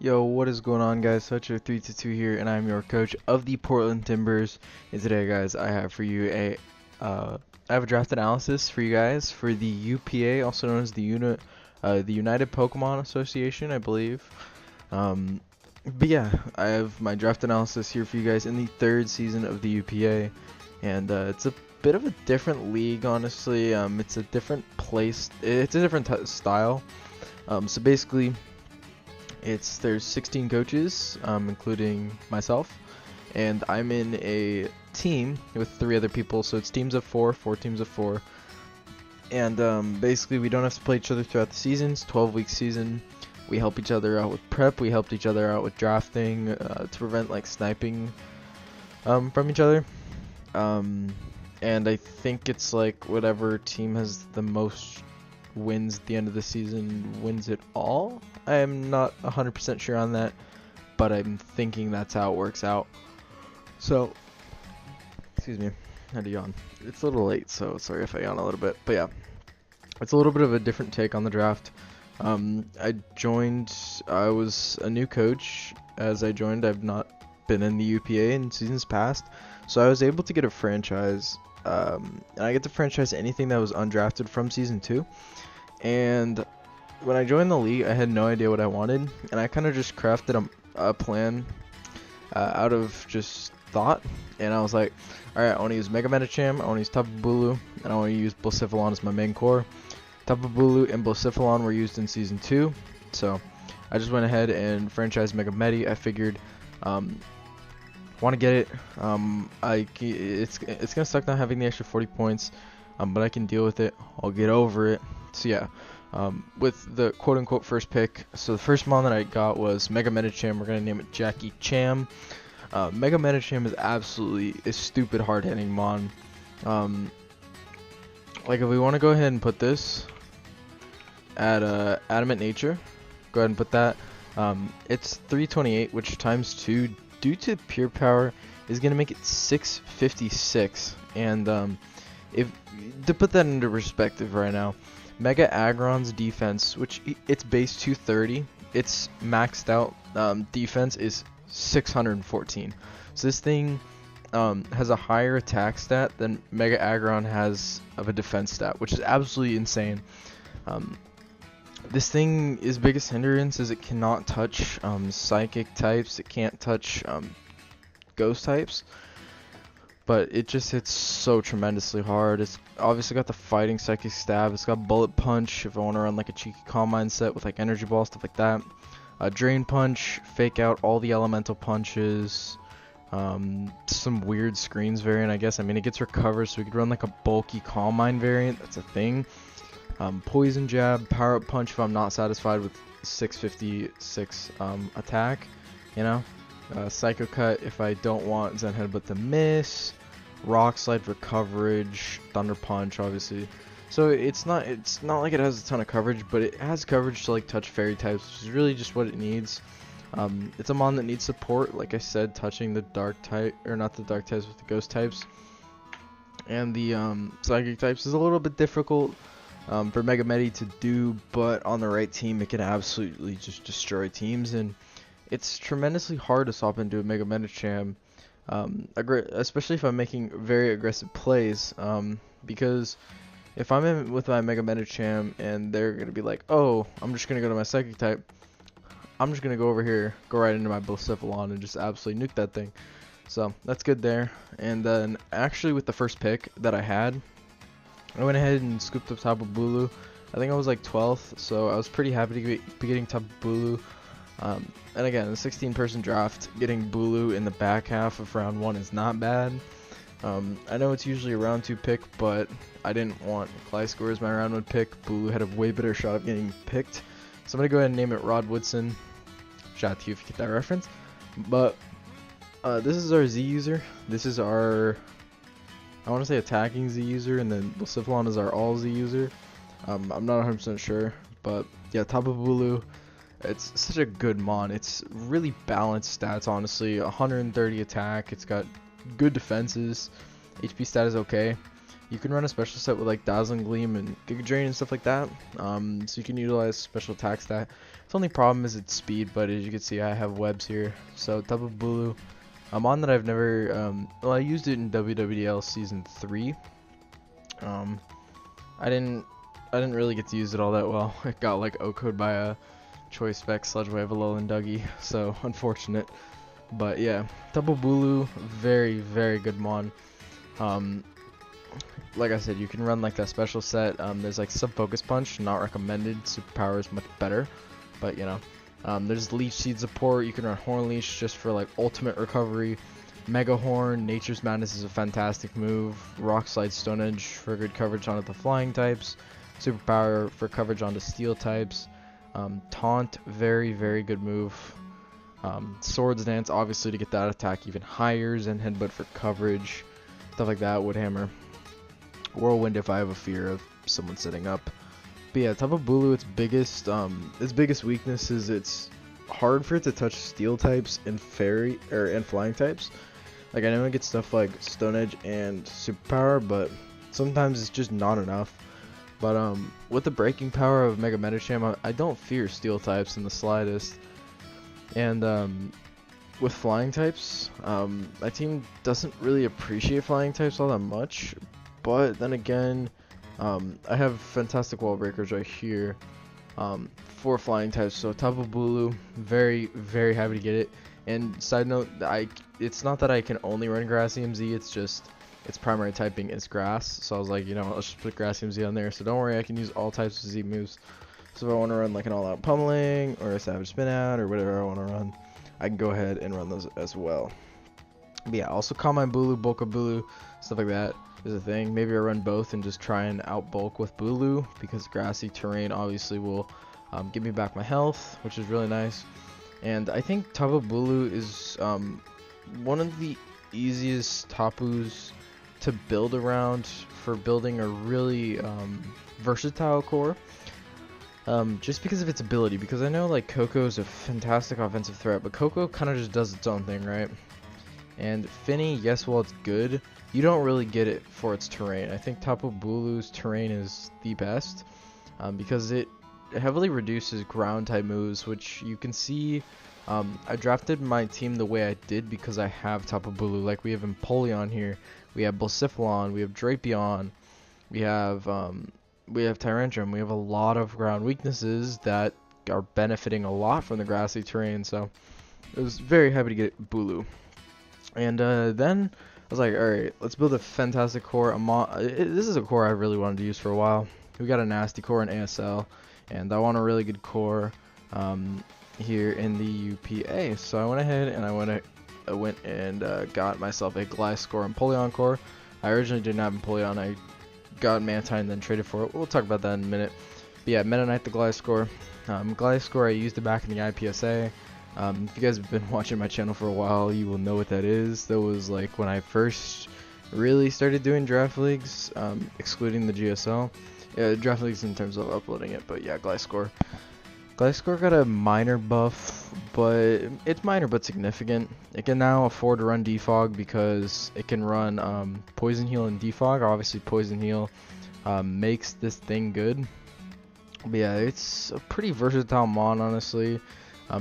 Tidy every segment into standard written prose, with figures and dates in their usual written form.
Yo, what is going on, guys? Sucher322 here, and I'm your coach of the Portland Timbers. And today, guys, I have for you I have a draft analysis for you guys for the UPA, also known as the United Pokemon Association, I believe. But yeah, I have my draft analysis here for you guys in the third season of the UPA, and it's a bit of a different league, honestly. It's a different place. It's a different style. So basically, there's 16 coaches, including myself, and I'm in a team with 3 other people. So it's teams of four teams of four, and basically we don't have to play each other throughout the season. It's a 12-week season. We help each other out with prep. We helped each other out with drafting to prevent like sniping from each other. And I think it's like whatever team has the most wins at the end of the season wins it all. I am not 100% sure on that, but I'm thinking that's how it works out. So, excuse me, I had to yawn. It's a little late, so sorry if I yawn a little bit. But yeah, it's a little bit of a different take on the draft. I was a new coach as I joined. I've not been in the UPA in seasons past, so I was able to get a franchise. And I get to franchise anything that was undrafted from season 2. And when I joined the league, I had no idea what I wanted, and I kind of just crafted a plan out of just thought. And I was like, alright, I want to use Mega Medicham, I want to use Tapu Bulu, and I want to use Blacephalon as my main core. Tapu Bulu and Blacephalon were used in Season 2, so I just went ahead and franchised Mega Medi. I figured, want to get it. It's gonna suck not having the extra 40 points, but I can deal with it. I'll get over it. So yeah, with the quote-unquote first pick, so the first mon that I got was Mega Medicham. We're gonna name it Jackie Cham. Mega Medicham is absolutely a stupid hard-hitting mon. Like if we want to go ahead and put this at Adamant Nature, go ahead and put that. It's 328, which times 2 due to pure power is gonna make it 656. And if to put that into perspective right now, Mega Aggron's defense, which it's base 230, its maxed out defense is 614. So this thing has a higher attack stat than Mega Aggron has of a defense stat, which is absolutely insane. This thing's biggest hindrance is it cannot touch psychic types. It can't touch ghost types. But it just hits so tremendously hard. It's obviously got the fighting psychic stab. It's got bullet punch if I want to run like a cheeky calm mind set with like energy ball, stuff like that. Drain punch, fake out all the elemental punches. Some weird screens variant, I guess. I mean, it gets recovered, so we could run like a bulky calm mind variant. That's a thing. Poison jab, power up punch if I'm not satisfied with 656 attack. You know. Psycho cut if I don't want Zen Headbutt to miss. Rock slide for coverage, thunder punch obviously. So it's not like it has a ton of coverage, but it has coverage to like touch fairy types, which is really just what it needs. It's a mon that needs support, like I said, touching the dark type, or not the dark types, but the ghost types. And the psychic types is a little bit difficult for Mega Medi to do, but on the right team it can absolutely just destroy teams. And it's tremendously hard to swap into a Mega Medicham, especially if I'm making very aggressive plays, because if I'm in with my Mega Medicham and they're going to be like, oh, I'm just going to go to my Psychic type, I'm just going to go over here, go right into my Blacephalon and just absolutely nuke that thing. So that's good there. And then actually with the first pick that I had, I went ahead and scooped up Tapu Bulu. I think I was like 12th, so I was pretty happy to be getting Tapu Bulu. And again, a 16-person draft, getting Bulu in the back half of round 1 is not bad. I know it's usually a round 2 pick, but I didn't want Gliscor as my round 1 pick. Bulu had a way better shot of getting picked. So I'm going to go ahead and name it Rod Woodson. Shout out to you if you get that reference. But this is our Z user. This is our, I want to say attacking Z user, and then Blacephalon is our all Z user. I'm not 100% sure, but yeah, Tapu Bulu. It's such a good mon. It's really balanced stats, honestly. 130 attack. It's got good defenses. HP stat is okay. You can run a special set with like Dazzling Gleam and Giga Drain and stuff like that. So you can utilize special attack stat. Its only problem is its speed, but as you can see, I have webs here. So Tapu Bulu, a mon that I've never, well, I used it in WWDL Season 3. I didn't really get to use it all that well. It got like O-code by a Choice Spec, Sludge Wave, Alolan Dougie, so unfortunate. But yeah, Tapu Bulu, very, very good mon. Like I said, you can run like that special set. There's like Sub-Focus Punch, not recommended. Superpower is much better, but you know. There's Leech Seed support. You can run Horn Leech just for like ultimate recovery. Mega Horn, Nature's Madness is a fantastic move. Rock Slide, Stone Edge for good coverage onto the flying types. Superpower for coverage onto steel types. Taunt, very, very good move. Swords Dance, obviously to get that attack even higher. Zen Headbutt for coverage. Stuff like that. Wood Hammer. Whirlwind if I have a fear of someone sitting up. But yeah, Tapu Bulu, its biggest weakness is it's hard for it to touch steel types and fairy and flying types. Like I know it gets stuff like Stone Edge and Superpower, but sometimes it's just not enough. But with the breaking power of Mega Medicham, I don't fear steel types in the slightest. And with flying types, my team doesn't really appreciate flying types all that much. But then again, I have fantastic wall breakers right here for flying types. So Tapu Bulu, very, very happy to get it. And side note, it's not that I can only run Grass EMZ, it's just its primary typing is grass. So I was like, you know, let's just put Grass EMZ on there. So don't worry, I can use all types of Z moves. So if I want to run like an all-out pummeling or a savage spin out or whatever I want to run, I can go ahead and run those as well. But yeah, also Calm Mind Bulu, Bulk of Bulu, stuff like that is a thing. Maybe I run both and just try and outbulk with Bulu because grassy terrain obviously will give me back my health, which is really nice. And I think Tapu Bulu is one of the easiest Tapus to build around for building a really versatile core. Just because of its ability, because I know like Coco is a fantastic offensive threat, but Coco kind of just does its own thing, right? And Finny, yes, while it's good, you don't really get it for its terrain. I think Tapu Bulu's terrain is the best because it heavily reduces ground type moves, which you can see. I drafted my team the way I did because I have Tapu Bulu. Like we have Empoleon here, we have Blacephalon, we have Drapion, we have Tyrantrum. We have a lot of ground weaknesses that are benefiting a lot from the grassy terrain. So I was very happy to get Bulu. And then I was like, alright, let's build a fantastic core. This is a core I really wanted to use for a while. We got a nasty core in ASL, and I want a really good core here in the UPA. So I went ahead and I went and got myself a Gliscor and Empoleon core. I originally didn't have Empoleon. I got Mantine and then traded for it. We'll talk about that in a minute. But yeah, Meta Knight the Gliscor. Gliscor, I used it back in the IPSA. If you guys have been watching my channel for a while, you will know what that is. That was like when I first really started doing draft leagues, excluding the GSL. Yeah, draft leagues in terms of uploading it, but yeah, Gliscor. Gliscor got a minor buff, but it's minor but significant. It can now afford to run Defog because it can run Poison Heal and Defog. Obviously, Poison Heal makes this thing good. But yeah, it's a pretty versatile mon, honestly.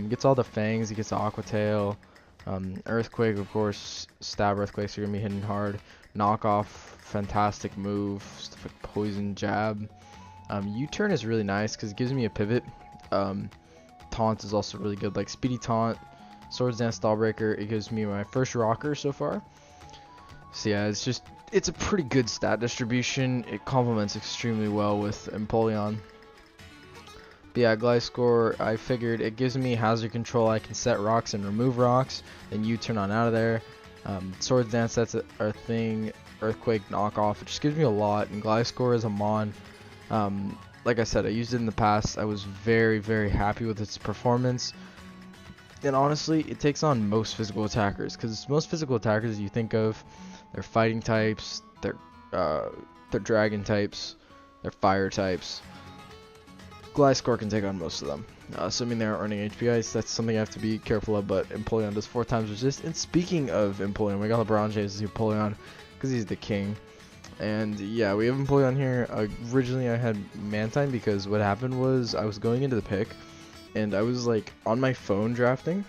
Gets all the fangs, he gets the Aqua Tail, Earthquake, of course, stab Earthquakes are going to be hitting hard. Knockoff, fantastic move, stuff like Poison Jab. U-Turn is really nice because it gives me a pivot. Taunt is also really good, like Speedy Taunt, Swords Dance, Stallbreaker, it gives me my first rocker so far. So yeah, it's a pretty good stat distribution. It complements extremely well with Empoleon. But yeah, Gliscor, I figured it gives me hazard control. I can set rocks and remove rocks, then U-turn on out of there. Swords Dance, that's our thing. Earthquake, Knockoff, it just gives me a lot. And Gliscor is a mon. Like I said, I used it in the past. I was very, very happy with its performance. And honestly, it takes on most physical attackers, because most physical attackers you think of, they're fighting types, they're dragon types, they're fire types. Gliscor can take on most of them, assuming they aren't running HP Ice. That's something I have to be careful of, but Empoleon does 4 times resist. And speaking of Empoleon, we got LeBron James as Empoleon, because he's the king. And yeah, we have Empoleon here. Originally I had Mantine because what happened was I was going into the pick and I was like on my phone drafting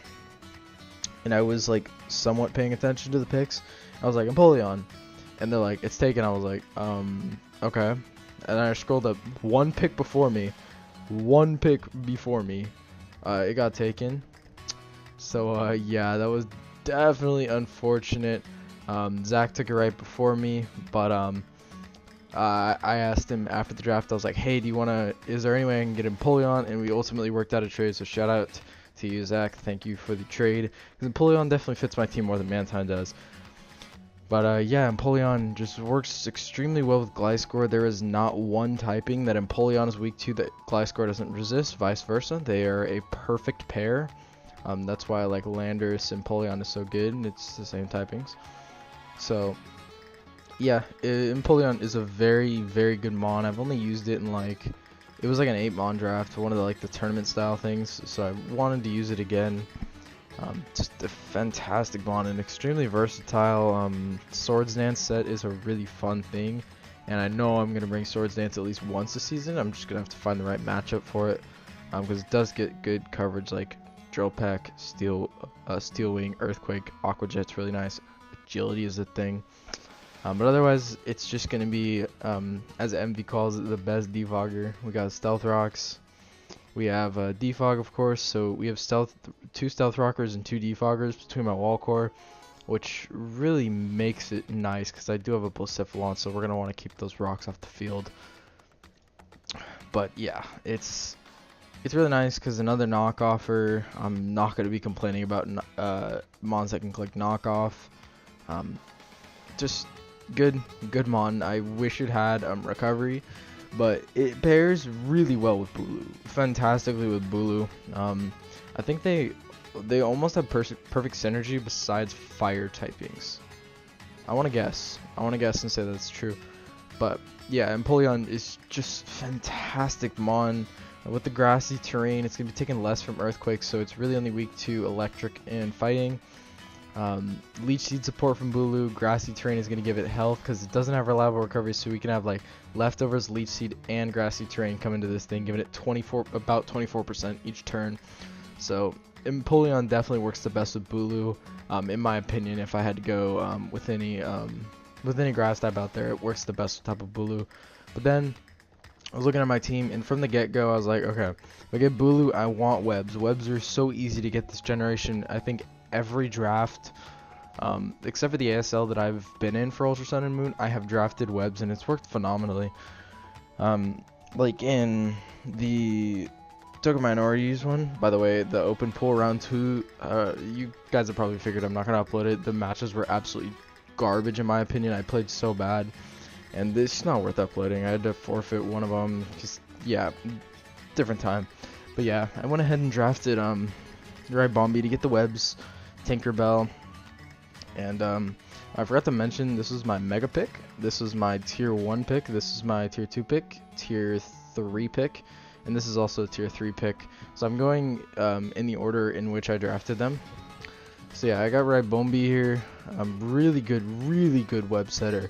and I was like somewhat paying attention to the picks. I was like, Empoleon, and they're like, it's taken. I was like, okay. And I scrolled up one pick before me, it got taken. So yeah, that was definitely unfortunate. Zach took it right before me, but I asked him after the draft. I was like, hey, is there any way I can get Empoleon? And we ultimately worked out a trade, so shout out to you, Zach. Thank you for the trade, because Empoleon definitely fits my team more than Mantine does. But yeah, Empoleon just works extremely well with Gliscor. There is not one typing that Empoleon is weak to that Gliscor doesn't resist, vice versa. They are a perfect pair. That's why I like Landorus and Empoleon is so good, and it's the same typings. So yeah, Empoleon is a very, very good mon. I've only used it in it was like an 8-mon draft, one of the tournament style things, so I wanted to use it again. Just a fantastic mon and extremely versatile. Swords Dance set is a really fun thing, and I know I'm going to bring Swords Dance at least once a season. I'm just going to have to find the right matchup for it, because it does get good coverage like Drill Peck, Steel Wing, Earthquake, Aqua Jet's really nice, Agility is a thing. But otherwise, it's just going to be, as MV calls it, the best defogger. We got Stealth Rocks. We have Defog, of course, so we have 2 Stealth Rockers and 2 Defoggers between my wall core, which really makes it nice, because I do have a Blacephalon, so we're going to want to keep those rocks off the field. But yeah, it's really nice, because another knock-offer, I'm not going to be complaining about mons that can click knockoff. Just good mon. I wish it had recovery, but it pairs really well with Bulu, fantastically with Bulu. I think they almost have perfect synergy besides fire typings. I want to guess and say that's true, but yeah, Empoleon is just fantastic mon. With the grassy terrain, it's gonna be taking less from Earthquake, so it's really only weak to electric and fighting. Leech Seed support from Bulu. Grassy terrain is going to give it health because it doesn't have reliable recovery, so we can have leftovers, Leech Seed, and Grassy terrain come into this thing, giving it about 24% each turn. So Empoleon definitely works the best with Bulu, in my opinion. If I had to go with any grass type out there, it works the best with type of Bulu. But then I was looking at my team, and from the get-go, I was like, okay, if I get Bulu, I want webs. Webs are so easy to get this generation. I think every draft, except for the ASL that I've been in for Ultra Sun and Moon, I have drafted webs, and it's worked phenomenally. Like in the Token Minorities one, by the way, the open pool round 2, you guys have probably figured I'm not going to upload it. The matches were absolutely garbage in my opinion. I played so bad, and it's not worth uploading. I had to forfeit one of them, just, yeah, different time. But yeah, I went ahead and drafted Bombi to get the webs, Tinkerbell, and I forgot to mention, this is my mega pick, this is my tier 1 pick, this is my tier 2 pick, tier 3 pick, and this is also a tier 3 pick. So I'm going in the order in which I drafted them. So yeah, I got Bombi here. Really good web setter,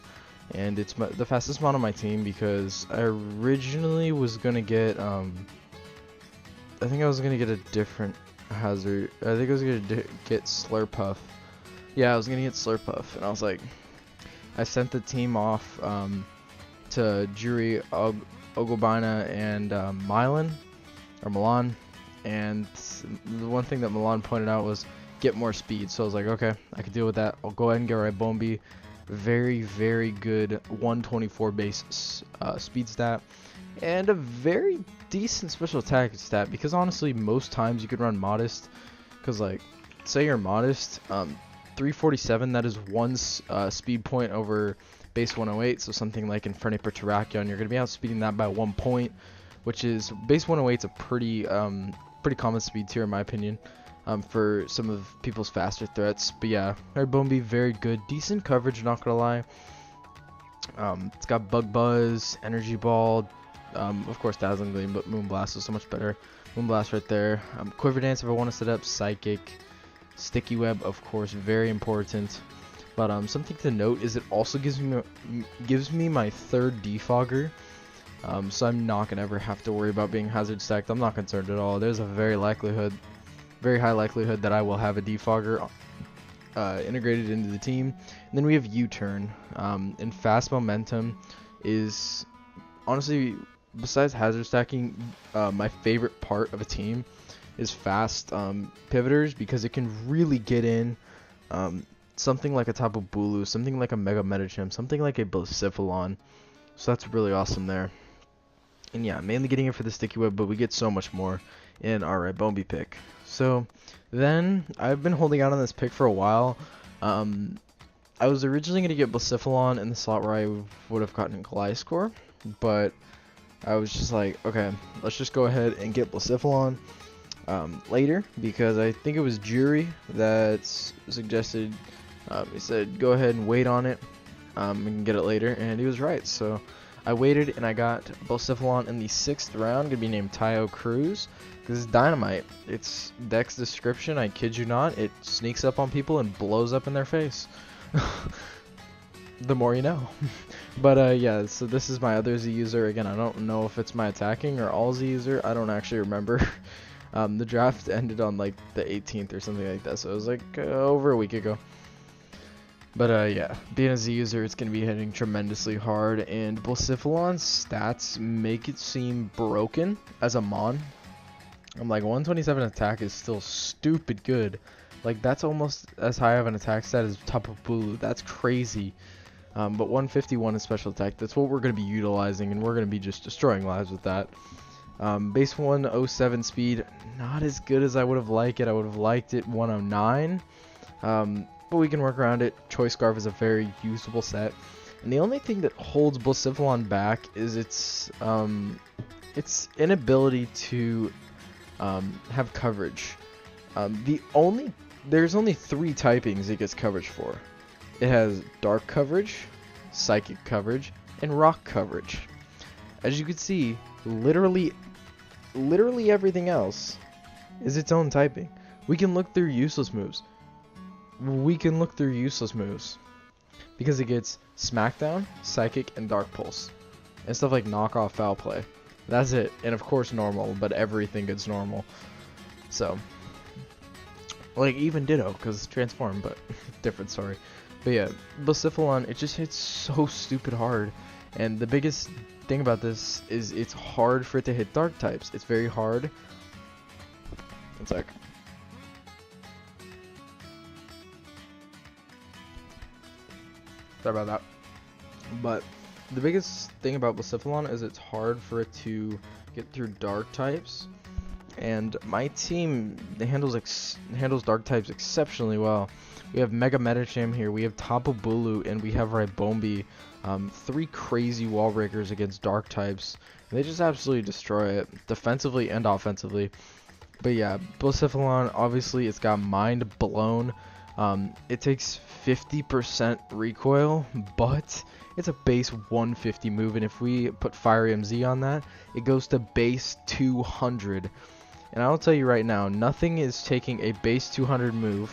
and it's the fastest mon on my team, because I originally was gonna get I think I was gonna get a different hazard. I think I was gonna get Slurpuff. Yeah, I was gonna get Slurpuff, and I was like, I sent the team off to Juri, Ogobina, and Milan, and the one thing that Milan pointed out was get more speed. So I was like, okay, I can deal with that. I'll go ahead and get Bombi. Very good 124 base speed stat, and a very decent special attack stat, because honestly most times you could run Modest, because say you're Modest, 347, that is one speed point over base 108, so something like Infernape or Terrakion, you're going to be outspeeding that by 1 point, which is, base 108 is a pretty common speed tier in my opinion, for some of people's faster threats. But yeah, Bombi, very good, decent coverage, not gonna lie. It's got Bug Buzz, Energy Ball, of course Dazzling Gleam, but Moonblast is so much better. Moonblast right there. Quiver Dance if I want to set up, Psychic, Sticky Web, of course, very important. But something to note is it also gives me my third defogger. So I'm not gonna ever have to worry about being hazard stacked. I'm not concerned at all. There's a very high likelihood that I will have a defogger integrated into the team. And then we have U-turn, and fast momentum is honestly, besides hazard stacking, my favorite part of a team is fast pivoters, because it can really get in something like a Tapu Bulu, something like a Mega Medicham, something like a Blacephalon. So that's really awesome there. And yeah, mainly getting it for the sticky web, but we get so much more in our Ribombi pick. So then I've been holding out on this pick for a while. I was originally going to get Blacephalon in the slot where I would have gotten Gliscor, but I was just like, okay, let's just go ahead and get Blacephalon later, because I think it was Jury that suggested, he said go ahead and wait on it, and get it later, and he was right. So I waited and I got Blacephalon in the 6th round, gonna be named Taio Cruz, because it's dynamite. It's Dex description, I kid you not, it sneaks up on people and blows up in their face. The more you know. But yeah, so this is my other Z user. Again, I don't know if it's my attacking or all Z user, I don't actually remember. The draft ended on like the 18th or something like that, so it was like over a week ago. But yeah, being a Z user, it's going to be hitting tremendously hard, and Blacephalon's stats make it seem broken as a Mon. I'm like, 127 attack is still stupid good. Like, that's almost as high of an attack stat as Tapu Bulu. That's crazy. But 151 is special attack. That's what we're going to be utilizing, and we're going to be just destroying lives with that. Base 107 speed, not as good as I would have liked it. I would have liked it 109. But we can work around it. Choice Scarf is a very usable set. And the only thing that holds Blacephalon back is its inability to have coverage. There's only 3 typings it gets coverage for. It has Dark coverage, Psychic coverage, and Rock coverage. As you can see, literally everything else is its own typing. We can look through useless moves. Because it gets Smackdown, Psychic, and Dark Pulse. And stuff like Knock Off, Foul Play. That's it. And of course normal, but everything gets normal. So, like even Ditto, because it's Transform, but different story. But yeah, Blacephalon, it just hits so stupid hard. And the biggest thing about this is it's hard for it to hit Dark types. It's very hard. One sec. Sorry about that. But the biggest thing about Blacephalon is it's hard for it to get through Dark types. And my team handles Dark types exceptionally well. We have Mega Medicham here, we have Tapu Bulu, and we have Ribombi. 3 crazy wall breakers against Dark types. And they just absolutely destroy it, defensively and offensively. But yeah, Blacephalon, obviously, it's got Mind Blown. It takes 50% recoil, but it's a base 150 move, and if we put Fire MZ on that, it goes to base 200. And I'll tell you right now, nothing is taking a base 200 move,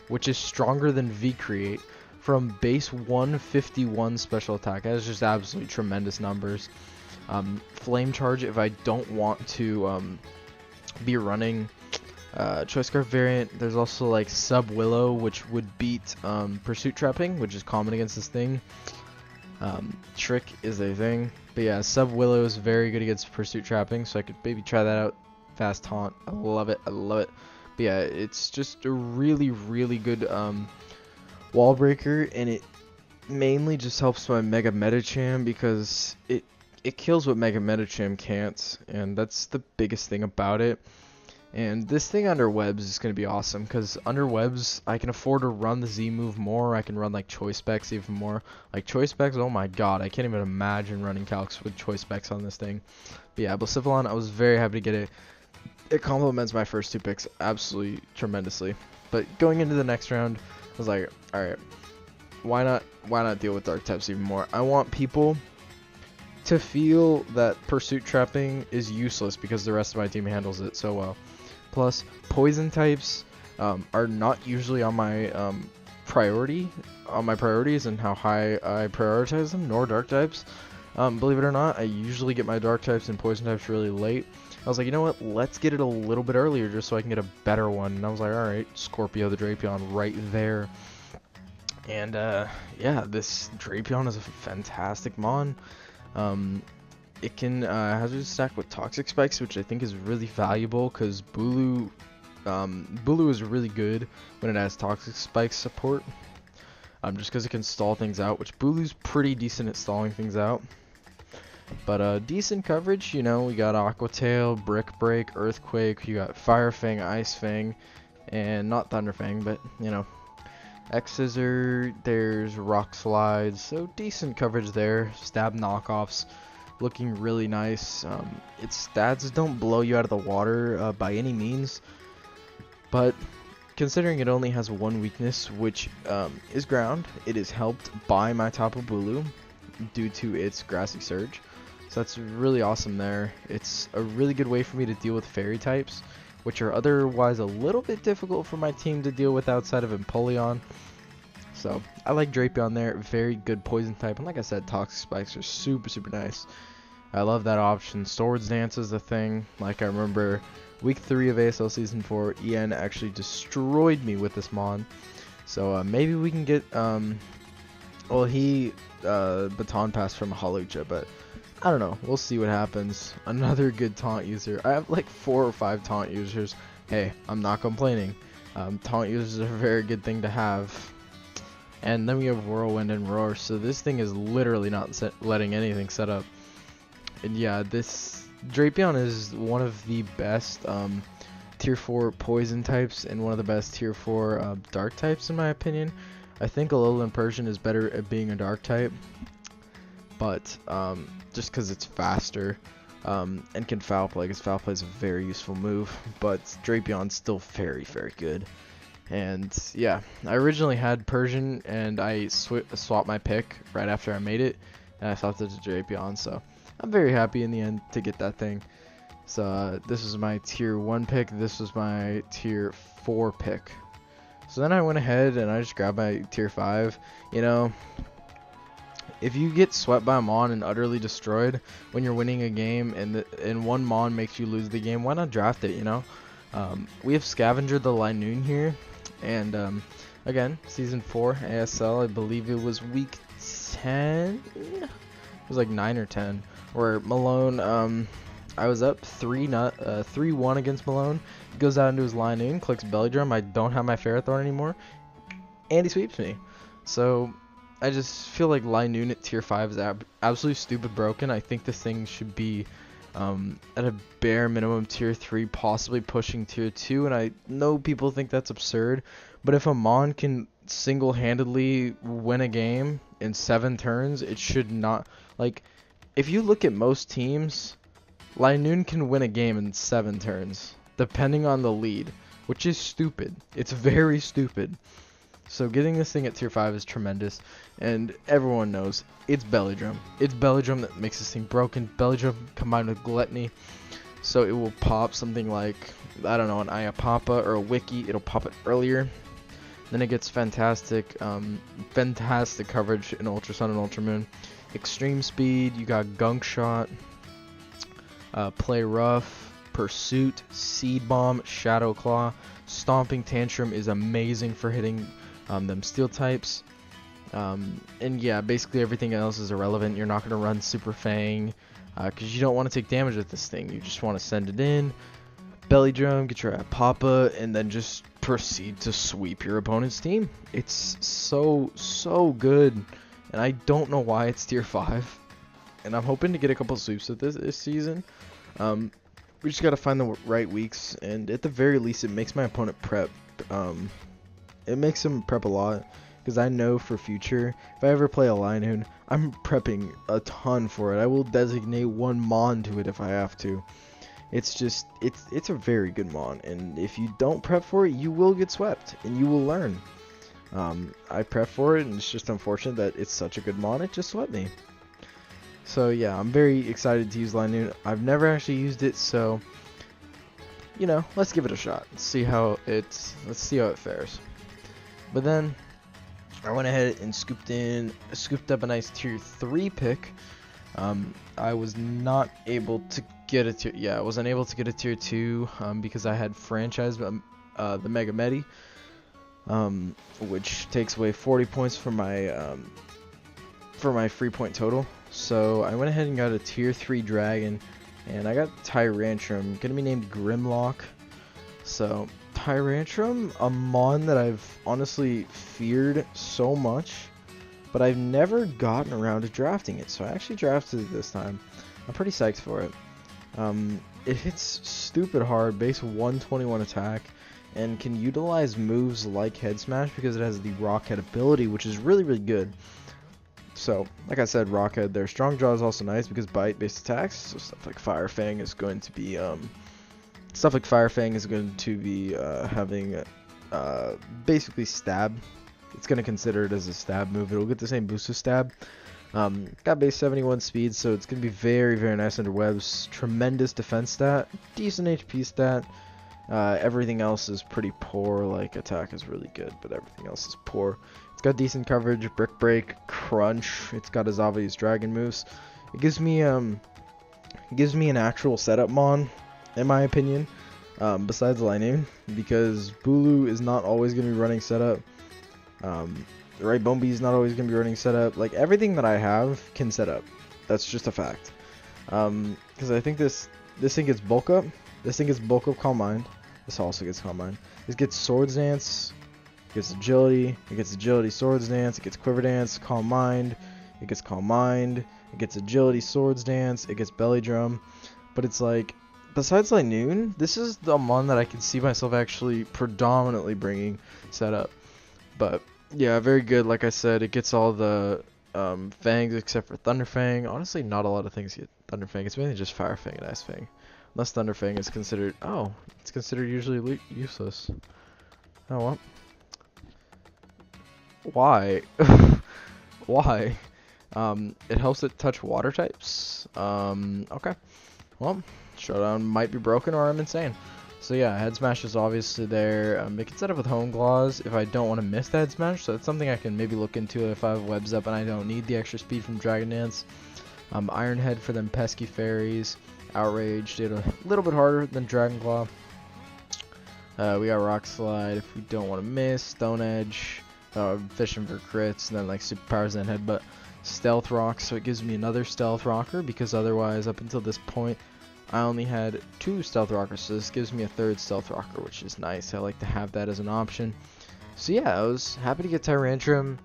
which is stronger than V-Create, from base 151 special attack. That is just absolutely tremendous numbers. Flame Charge, if I don't want to be running Choice Scarf variant, there's also like Sub Willow, which would beat Pursuit Trapping, which is common against this thing. Trick is a thing, but yeah, Sub Willow is very good against Pursuit Trapping, so I could maybe try that out. Fast Taunt, I love it, But yeah, it's just a really good wall breaker, and it mainly just helps my Mega Medicham because it kills what Mega Medicham can't, and that's the biggest thing about it. And this thing under webs is going to be awesome, because under webs I can afford to run the Z move more. I can run like Choice Specs even more. Like Choice Specs, oh my god, I can't even imagine running calcs with Choice Specs on this thing. But yeah, Blacephalon, I was very happy to get it. It complements my first 2 picks absolutely tremendously. But going into the next round, I was like, alright, why not deal with Dark types even more? I want people to feel that Pursuit Trapping is useless because the rest of my team handles it so well. Plus, Poison types are not usually on my priority on my priorities and how high I prioritize them, nor dark types. Believe it or not, I usually get my dark types and poison types really late. I was like, you know what, let's get it a little bit earlier just so I can get a better one. And I was like, alright, Scorpio the Drapion right there. And yeah, this Drapion is a fantastic mon. It can hazard stack with toxic spikes, which I think is really valuable because Bulu is really good when it has toxic spikes support. Just because it can stall things out, which Bulu's pretty decent at stalling things out. But decent coverage, you know, we got Aqua Tail, Brick Break, Earthquake, you got Fire Fang, Ice Fang, and not Thunder Fang, but, you know, X Scissor, there's Rock Slides, so decent coverage there. Stab knockoffs, looking really nice. Its stats don't blow you out of the water by any means, but considering it only has one weakness, which is ground, it is helped by my Tapu Bulu due to its Grassy Surge. So that's really awesome there. It's a really good way for me to deal with fairy types, which are otherwise a little bit difficult for my team to deal with outside of Empoleon. So I like Drapion there, very good poison type, and like I said, toxic spikes are super nice. I love that option. Swords Dance is a thing. Like I remember week 3 of ASL Season 4, EN actually destroyed me with this mon. So maybe we can get, well, he baton passed from Hawlucha, but I don't know. We'll see what happens. Another good taunt user. I have like 4 or 5 taunt users. Hey, I'm not complaining. Taunt users are a very good thing to have. And then we have Whirlwind and Roar, so this thing is literally not letting anything set up. And yeah, this Drapion is one of the best tier 4 poison types and one of the best tier 4 dark types in my opinion. I think Alolan Persian is better at being a dark type, but just because it's faster and can foul play, because foul play is a very useful move, but Drapion's still very good. And yeah, I originally had Persian and I swapped my pick right after I made it, and I swapped it to Drapion, so I'm very happy in the end to get that thing. So this was my tier 1 pick, this was my tier 4 pick. So then I went ahead and I just grabbed my tier 5. You know, if you get swept by a mon and utterly destroyed when you're winning a game and one mon makes you lose the game, why not draft it, you know? We have Scavenger the Linoon here, and again, Season 4 ASL, I believe it was week 10? It was like 9 or 10, where Malone, I was up 3-1 against Malone. He goes out into his Linoon, clicks Belly Drum, I don't have my Ferrothorn anymore, and he sweeps me. So I just feel like Linoon at tier 5 is absolutely stupid broken. I think this thing should be at a bare minimum tier 3, possibly pushing tier 2, and I know people think that's absurd, but if a mon can single-handedly win a game in 7 turns, it should not, like, if you look at most teams, Linoon can win a game in 7 turns, depending on the lead, which is stupid. It's very stupid. So getting this thing at tier 5 is tremendous, and everyone knows it's Belly Drum. It's Belly Drum that makes this thing broken. Belly Drum combined with Gluttony, so it will pop something like, I don't know, an Iapapa or a Wiki. It'll pop it earlier. Then it gets fantastic coverage in Ultra Sun and Ultra Moon. Extreme Speed, you got Gunk Shot, Play Rough, Pursuit, Seed Bomb, Shadow Claw. Stomping Tantrum is amazing for hitting them steel types. And yeah, basically everything else is irrelevant. You're not going to run Super Fang because you don't want to take damage with this thing. You just want to send it in, Belly Drum, get your Papa, and then just proceed to sweep your opponent's team. It's so good, and I don't know why it's tier 5. And I'm hoping to get a couple sweeps with this season. We just got to find the right weeks, and at the very least, it makes my opponent prep. It makes him prep a lot, because I know for future, if I ever play a Linoon, I'm prepping a ton for it. I will designate one mon to it if I have to. It's just, it's a very good mon, and if you don't prep for it, you will get swept, and you will learn. I prep for it, and it's just unfortunate that it's such a good mon, it just swept me. So yeah, I'm very excited to use Linoon. I've never actually used it, so you know, let's give it a shot. Let's see how it fares. But then I went ahead and scooped up a nice tier 3 pick. I was not able to get a tier, I wasn't able to get a tier 2 because I had franchise the Mega Medi, which takes away 40 points from my free point total. So I went ahead and got a tier 3 dragon, and I got Tyrantrum, gonna be named Grimlock. So Tyrantrum, a mon that I've honestly feared so much, but I've never gotten around to drafting it, so I actually drafted it this time. I'm pretty psyched for it. It hits stupid hard, base 121 attack, and can utilize moves like Head Smash because it has the Rockhead ability, which is really, really good. So, like I said, Rockhead, their Strong Jaw is also nice because bite-based attacks, so stuff like Fire Fang is going to be, having, basically stab. It's going to consider it as a stab move. It'll get the same boost as stab. Got base 71 speed, so it's going to be very, very nice under webs. Tremendous defense stat, decent HP stat. Everything else is pretty poor. Like, attack is really good, but everything else is poor. It's got decent coverage, brick break, crunch. It's got his obvious dragon moves. It gives me an actual setup mon, in my opinion. Besides Lightning, because Bulu is not always going to be running setup. Right, Bombi is not always going to be running setup. Like, everything that I have can set up. That's just a fact. Because I think this thing gets bulk up. This thing gets bulk up Calm Mind. This also gets Calm Mind. This gets Swords Dance. It gets Agility. It gets Agility, Swords Dance. It gets Quiver Dance, Calm Mind. It gets Calm Mind. It gets Agility, Swords Dance. It gets Belly Drum. But it's like, besides like Noon, this is the mon that I can see myself actually predominantly bringing setup. But yeah, very good. Like I said, it gets all the fangs except for Thunder Fang. Honestly, not a lot of things get Thunder Fang. It's mainly just Fire Fang and Ice Fang. Unless Thunder Fang is considered, it's considered usually useless. Oh, well. Why? Why? It helps it touch water types. Okay. Well, Showdown might be broken or I'm insane. So yeah, Head Smash is obviously there. It can set up with Home Claws if I don't want to miss the Head Smash, so it's something I can maybe look into if I have webs up and I don't need the extra speed from Dragon Dance. Iron Head for them pesky fairies. Outrage did a little bit harder than Dragon Claw. We got Rock Slide if we don't want to miss. Stone Edge. Fishing for crits, and then like Superpowers and Headbutt. Stealth Rock, so it gives me another Stealth Rocker, because otherwise up until this point I only had 2 Stealth Rockers, so this gives me a 3rd Stealth Rocker, which is nice. I like to have that as an option. So yeah, I was happy to get Tyrantrum.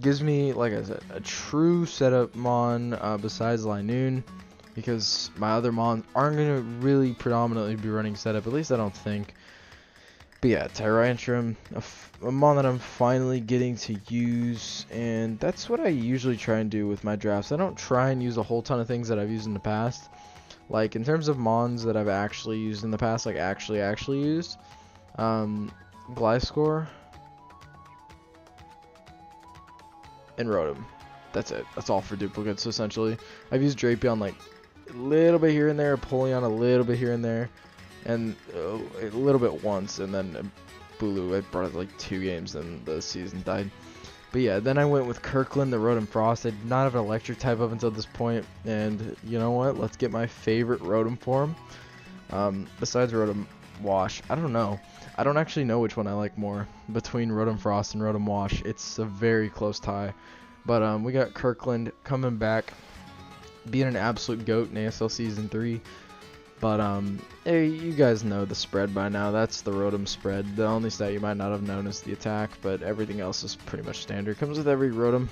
Gives me, like I said, a true setup mon besides Linoon, because my other mons aren't going to really predominantly be running setup, at least I don't think. But yeah, Tyrantrum, a mon that I'm finally getting to use, and that's what I usually try and do with my drafts. I don't try and use a whole ton of things that I've used in the past. Like, in terms of mons that I've actually used in the past, like actually used, Gliscor and Rotom. That's it. That's all for duplicates, essentially. I've used Drapion like a little bit here and there, Apollyon a little bit here and there, and a little bit once, and then Bulu, I brought it like 2 games, and the season died. But yeah, then I went with Kirkland, the Rotom Frost. I did not have an electric type up until this point, and you know what? Let's get my favorite Rotom form. Besides Rotom Wash, I don't know. I don't actually know which one I like more between Rotom Frost and Rotom Wash. It's a very close tie. But we got Kirkland coming back, being an absolute GOAT in ASL Season 3. But hey, you guys know the spread by now. That's the Rotom spread. The only stat you might not have known is the attack, but everything else is pretty much standard. Comes with every Rotom.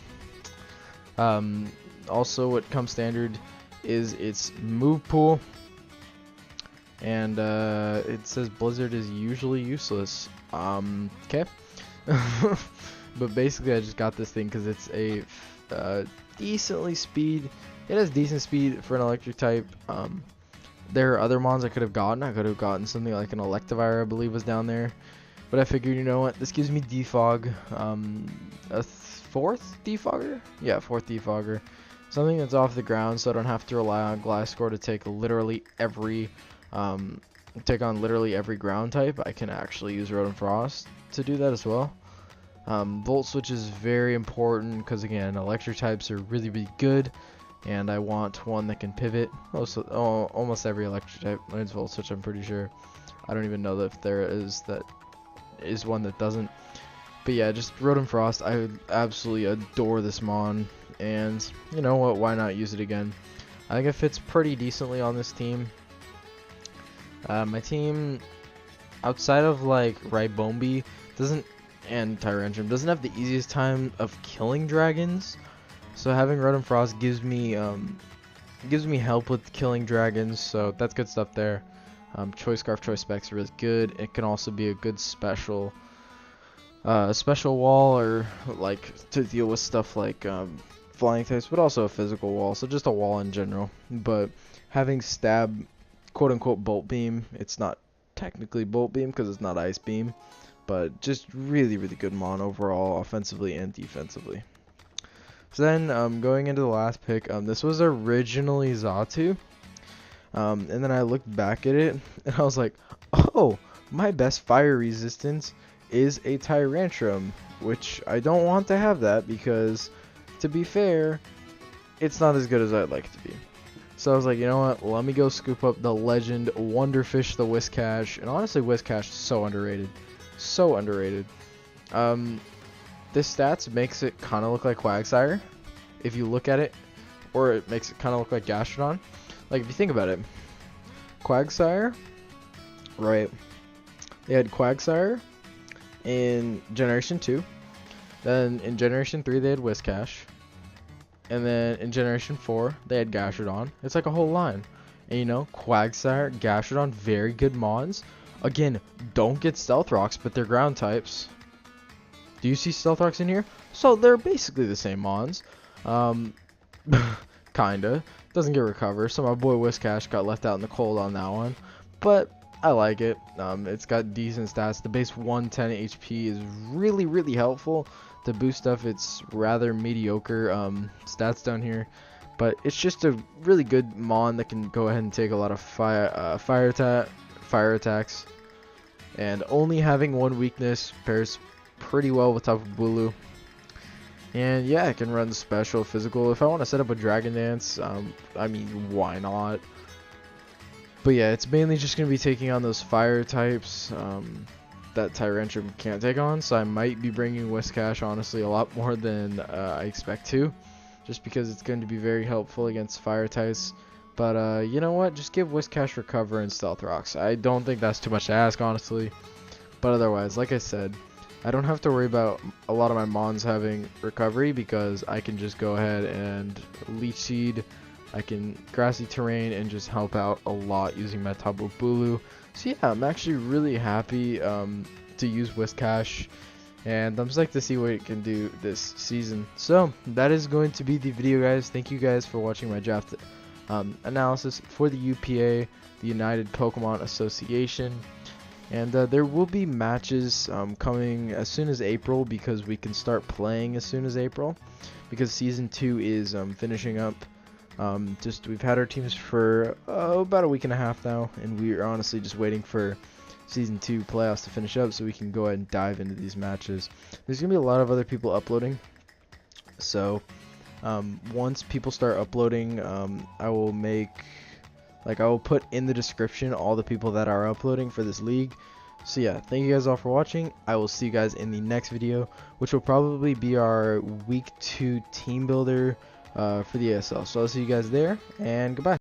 Also, what comes standard is its move pool, and it says Blizzard is usually useless. Okay. But basically, I just got this thing because it's a decently speed. It has decent speed for an electric type. There are other mons I could have gotten. I could have gotten something like an Electivire, I believe, was down there. But I figured, you know what, this gives me Defog. A 4th Defogger? Yeah, 4th Defogger. Something that's off the ground, so I don't have to rely on Gliscor to take literally every, take on literally every ground type. I can actually use Rotom Frost to do that as well. Volt switch is very important because, again, electric types are really, really good. And I want one that can pivot. Almost every electric type learns volt switch, I'm pretty sure. I don't even know if there is one that doesn't. But yeah, just Rotom Frost. I absolutely adore this Mon. And you know what? Why not use it again? I think it fits pretty decently on this team. My team, outside of like Ribombi, and Tyrantrum, doesn't have the easiest time of killing dragons. So having Rotom Frost gives me help with killing dragons. So that's good stuff there. Choice Scarf, Choice Specs are really good. It can also be a good special wall, or like to deal with stuff like flying types, but also a physical wall, so just a wall in general. But having stab, quote unquote, bolt beam, it's not technically bolt beam because it's not ice beam, but just really, really good Mon overall, offensively and defensively. So then going into the last pick, this was originally Xatu, and then I looked back at it and I was like, oh, my best fire resistance is a Tyrantrum, which I don't want to have that because, to be fair, it's not as good as I'd like it to be. So I was like, you know what, let me go scoop up the legend Wonderfish the Whiscash. And honestly, Whiscash is so underrated. So underrated. This stats makes it kind of look like Quagsire, if you look at it. Or it makes it kind of look like Gastrodon. Like, if you think about it, Quagsire, right, they had Quagsire in Generation 2. Then in Generation 3 they had Whiscash. And then in Generation 4 they had Gastrodon. It's like a whole line. And you know, Quagsire, Gastrodon, very good Mons. Again, don't get Stealth Rocks, but they're ground types. Do you see Stealth Rocks in here? So they're basically the same Mons. Kinda. Doesn't get Recover, so my boy Whiscash got left out in the cold on that one. But I like it. It's got decent stats. The base 110 HP is really, really helpful to boost stuff. It's rather mediocre stats down here, but it's just a really good Mon that can go ahead and take a lot of fire attacks. And only having one weakness pairs pretty well with Tapu Bulu. And yeah, I can run special, physical. If I want to set up a Dragon Dance, I mean, why not? But yeah, it's mainly just going to be taking on those fire types that Tyrantrum can't take on. So I might be bringing Whiscash, honestly, a lot more than I expect to. Just because it's going to be very helpful against fire types. But you know what? Just give Whiscash Recover and Stealth Rocks. I don't think that's too much to ask, honestly. But otherwise, like I said, I don't have to worry about a lot of my Mons having recovery because I can just go ahead and Leech Seed. I can Grassy Terrain and just help out a lot using my Tapu Bulu. So yeah, I'm actually really happy to use Whiscash, and I'm psyched to see what it can do this season. So that is going to be the video, guys. Thank you guys for watching my draft analysis for the UPA, the United Pokemon Association. And there will be matches coming as soon as April, because we can start playing as soon as April, because Season 2 is finishing up. We've had our teams for about a week and a half now, and we are honestly just waiting for Season 2 playoffs to finish up so we can go ahead and dive into these matches. There's going to be a lot of other people uploading, so once people start uploading, I will put in the description all the people that are uploading for this league. So yeah, thank you guys all for watching. I will see you guys in the next video, which will probably be our week 2 team builder for the ASL. So I'll see you guys there, and goodbye.